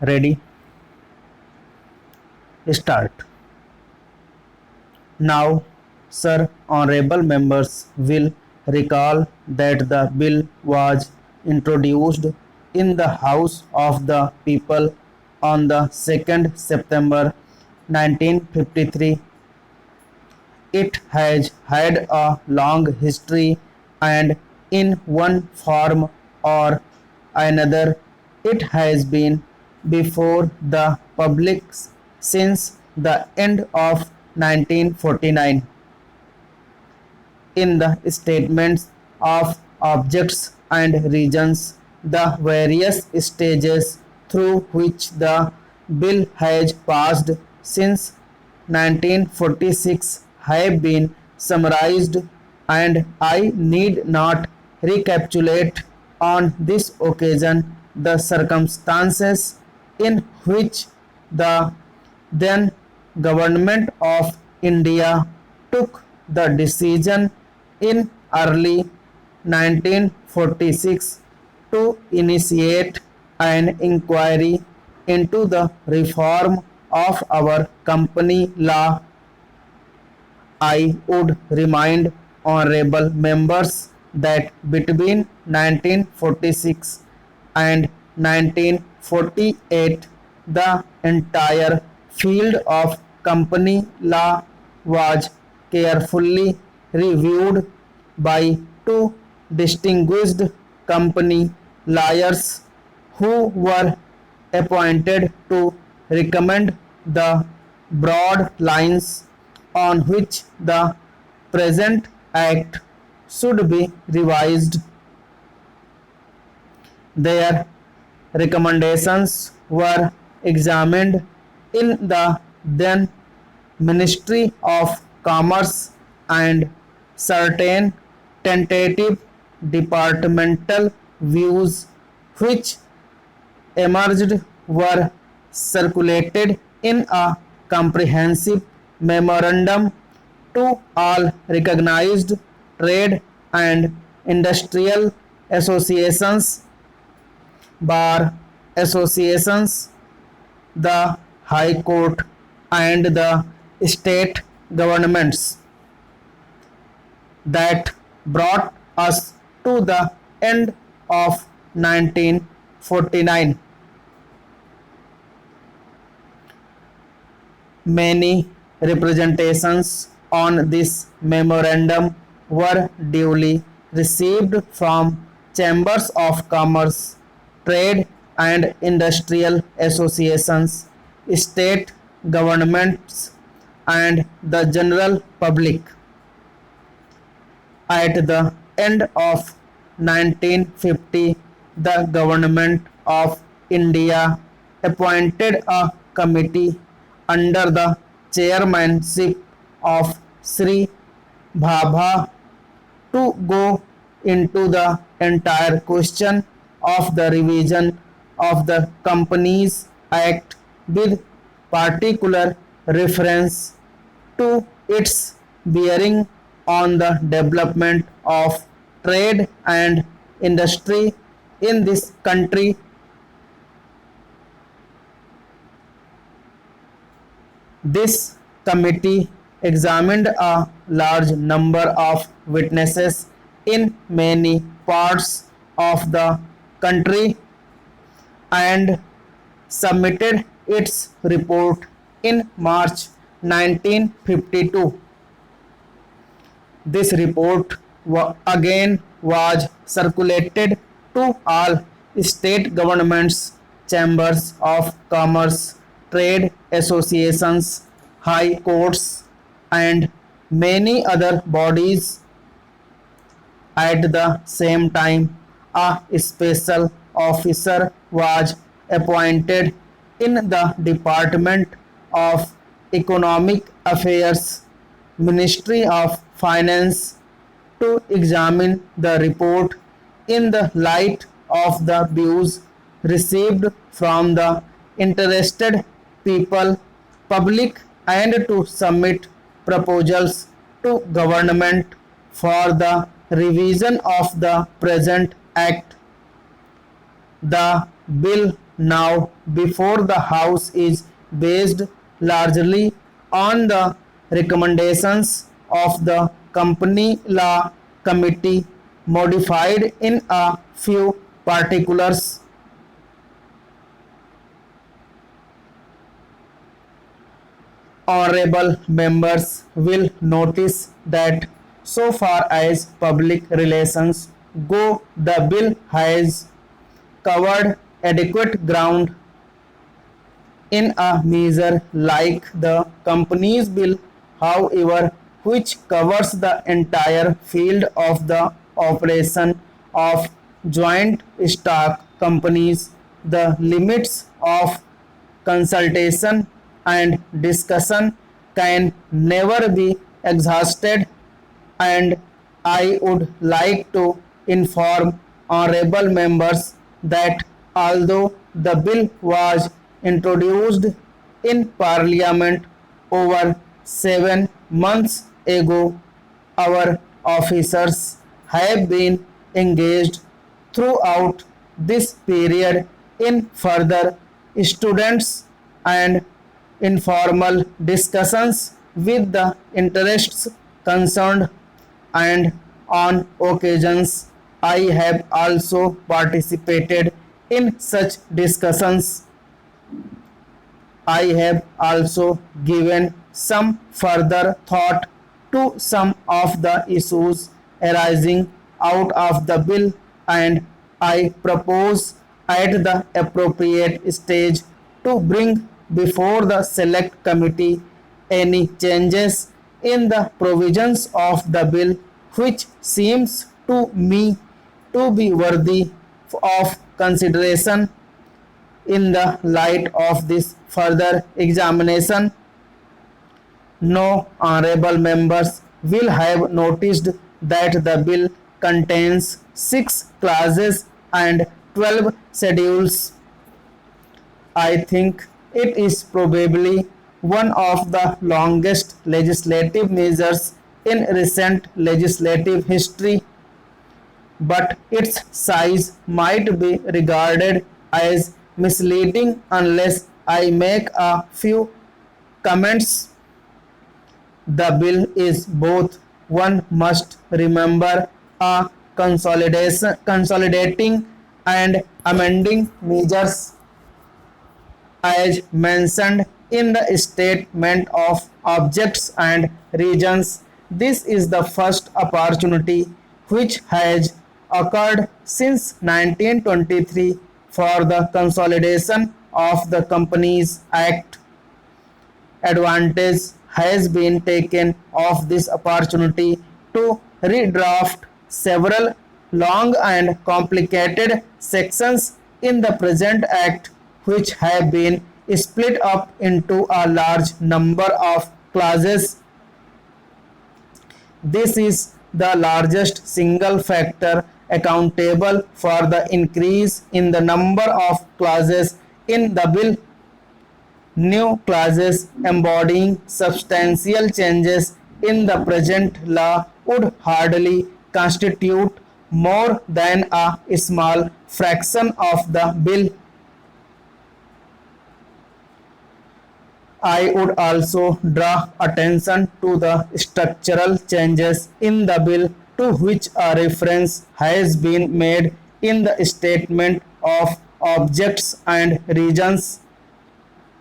Ready? Start. Now, Sir, honorable members will recall that the bill was introduced in the House of the People on the 2nd September 1953. It has had a long history, and in one form or another it has been before the public since the end of 1949. In the statements of objects and regions, the various stages through which the bill has passed since 1946 have been summarized, and I need not recapitulate on this occasion the circumstances in which the then government of India took the decision in early 1946 to initiate an inquiry into the reform of our company law. I would remind honorable members that between 1946 and 1948 the entire field of company law was carefully reviewed by two distinguished company lawyers who were appointed to recommend the broad lines on which the present act should be revised. Their recommendations were examined in the then Ministry of Commerce, and certain tentative departmental views which emerged were circulated in a comprehensive memorandum to all recognized trade and industrial associations, bar associations, the High Court, and the state governments. That brought us to the end of 1949. Many representations on this memorandum were duly received from chambers of commerce, trade and industrial associations, state governments, and the general public. At the end of 1950, the government of India appointed a committee under the chairmanship of Sri Bhabha to go into the entire question of the revision of the Companies Act with particular reference to its bearing on the development of trade and industry in this country. This committee examined a large number of witnesses in many parts of the country and submitted its report in March 1952. This report again was circulated to all state governments, chambers of commerce, trade associations, high courts, and many other bodies. At the same time, a special officer was appointed in the Department of Economic Affairs, Ministry of Finance, to examine the report in the light of the views received from the interested people, public, and to submit proposals to government for the revision of the present act. The bill now before the House is based largely on the recommendations of the Company Law Committee, modified in a few particulars. Honorable members will notice that so far as public relations go, the bill has covered adequate ground in a measure like the Companies Bill, however, which covers the entire field of the operation of joint stock companies. The limits of consultation and discussion can never be exhausted, and I would like to inform honorable members that although the bill was introduced in Parliament over 7 months ago, our officers have been engaged throughout this period in further students and informal discussions with the interests concerned, and on occasions I have also participated in such discussions. I have also given some further thought to some of the issues arising out of the bill, and I propose at the appropriate stage to bring before the select committee any changes in the provisions of the bill which seems to me to be worthy of consideration. In the light of this further examination, no honorable members will have noticed that the bill contains 6 clauses and 12 schedules. I think it is probably one of the longest legislative measures in recent legislative history, but its size might be regarded as misleading unless I make a few comments. The bill is both, one must remember, a consolidating and amending measures as mentioned in the statement of objects and regions. This is the first opportunity which has occurred since 1923 for the consolidation of the Companies Act. Advantage has been taken of this opportunity to redraft several long and complicated sections in the present Act, which have been split up into a large number of clauses. This is the largest single factor accountable for the increase in the number of clauses in the bill. New clauses embodying substantial changes in the present law would hardly constitute more than a small fraction of the bill. I would also draw attention to the structural changes in the bill to which a reference has been made in the statement of objects and regions.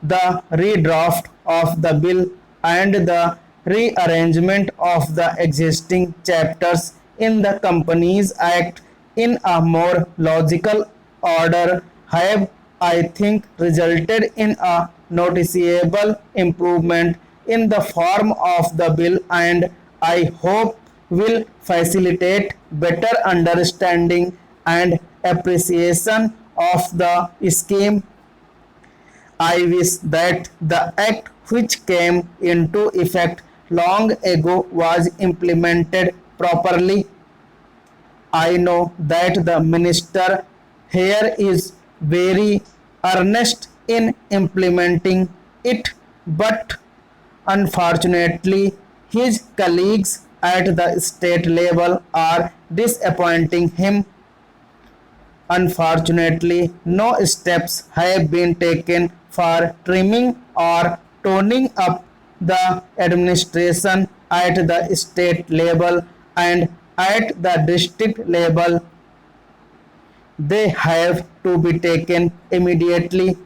The redraft of the bill and the rearrangement of the existing chapters in the Companies Act in a more logical order have, I think, resulted in a noticeable improvement in the form of the bill, and I hope will facilitate better understanding and appreciation of the scheme. I wish that the act which came into effect long ago was implemented properly. I know that the minister here is very earnest in implementing it, but unfortunately, his colleagues at the state level are disappointing him. Unfortunately, no steps have been taken for trimming or toning up the administration at the state level and at the district level. They have to be taken immediately.